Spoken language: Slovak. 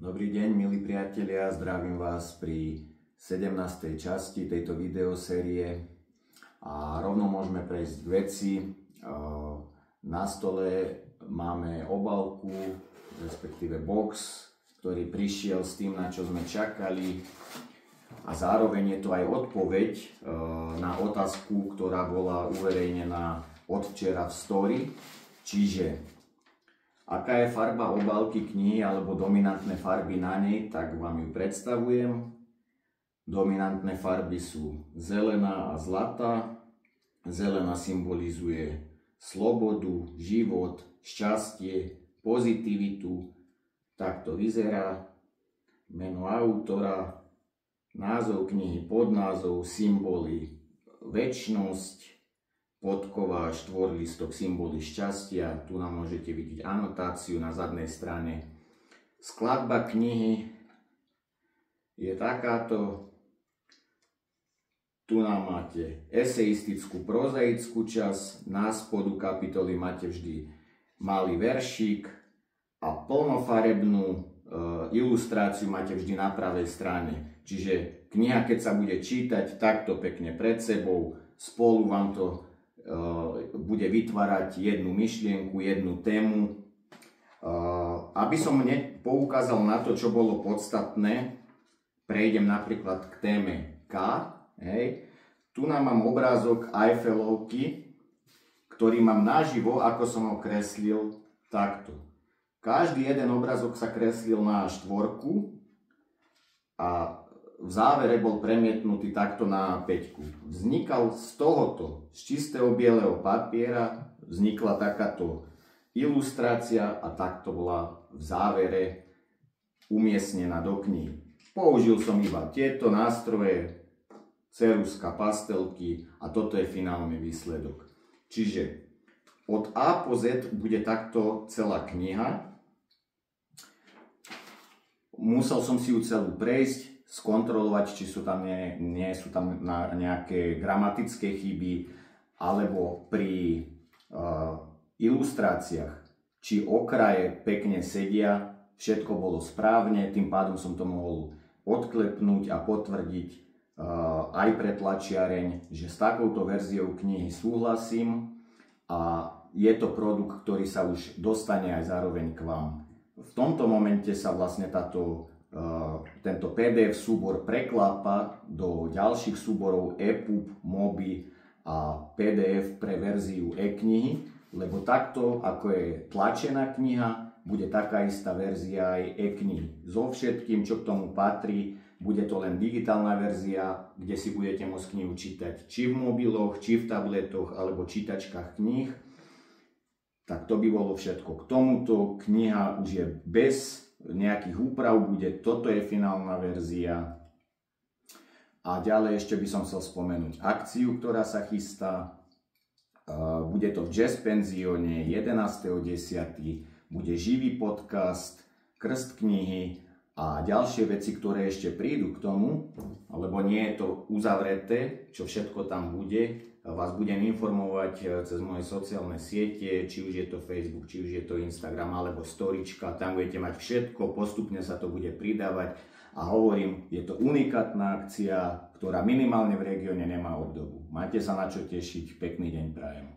Dobrý deň, milí priatelia, zdravím vás pri 17. časti tejto videosérie a rovno môžeme prejsť k veci. Na stole máme obálku, respektíve box, ktorý prišiel s tým, na čo sme čakali, a zároveň je to aj odpoveď na otázku, ktorá bola uverejnená od včera v story, čiže aká je farba obálky knihy alebo dominantné farby na nej, tak vám ju predstavujem. Dominantné farby sú zelená a zlatá. Zelená symbolizuje slobodu, život, šťastie, pozitivitu. Tak to vyzerá. Meno autora, názov knihy, podnázov, symboly, večnosť, podkova, štvorlistok, symboly šťastia. Tu nám môžete vidieť anotáciu na zadnej strane. Skladba knihy je takáto. Tu nám máte eseistickú, prozaickú časť. Na spodu kapitoly máte vždy malý veršík a plnofarebnú ilustráciu máte vždy na pravej strane. Čiže kniha, keď sa bude čítať takto pekne pred sebou, spolu vám to bude vytvárať jednu myšlienku, jednu tému. Aby som poukázal na to, čo bolo podstatné, prejdem napríklad k téme K. Hej. Tu nám mám obrázok Eiffelovky, ktorý mám naživo, ako som ho kreslil takto. Každý jeden obrázok sa kreslil na štvorku a v závere bol premietnutý takto na 5. Vznikal z tohoto, z čistého bieleho papiera, vznikla takáto ilustrácia a takto bola v závere umiestnená do knihy. Použil som iba tieto nástroje, ceruska, pastelky a toto je finálny výsledok. Čiže od A po Z bude takto celá kniha. Musel som si ju celú prejsť, skontrolovať, či sú tam nie sú tam nejaké gramatické chyby, alebo pri ilustráciách, či okraje pekne sedia, všetko bolo správne, tým pádom som to mohol odklepnúť a potvrdiť aj pre tlačiareň, že s takouto verziou knihy súhlasím a je to produkt, ktorý sa už dostane aj zároveň k vám. V tomto momente sa vlastne tento PDF súbor preklápa do ďalších súborov EPUB, MOBI a PDF pre verziu e-knihy, lebo takto, ako je tlačená kniha, bude taká istá verzia aj e-knihy. So všetkým, čo k tomu patrí, bude to len digitálna verzia, kde si budete môcť knihu čítať či v mobiloch, či v tabletoch, alebo čítačkách kníh. Tak to by bolo všetko k tomuto. Kniha už je bez nejakých úprav, toto je finálna verzia. A ďalej ešte by som chcel spomenúť akciu, ktorá sa chystá. Bude to v Jazz Penzióne 11.10. Bude živý podcast, krst knihy a ďalšie veci, ktoré ešte prídu k tomu, lebo nie je to uzavreté, čo všetko tam bude. Vás budem informovať cez moje sociálne siete, či už je to Facebook, či už je to Instagram alebo Storyčka, tam budete mať všetko, postupne sa to bude pridávať a hovorím, je to unikátna akcia, ktorá minimálne v regióne nemá obdobu. Majte sa na čo tešiť, pekný deň prajem.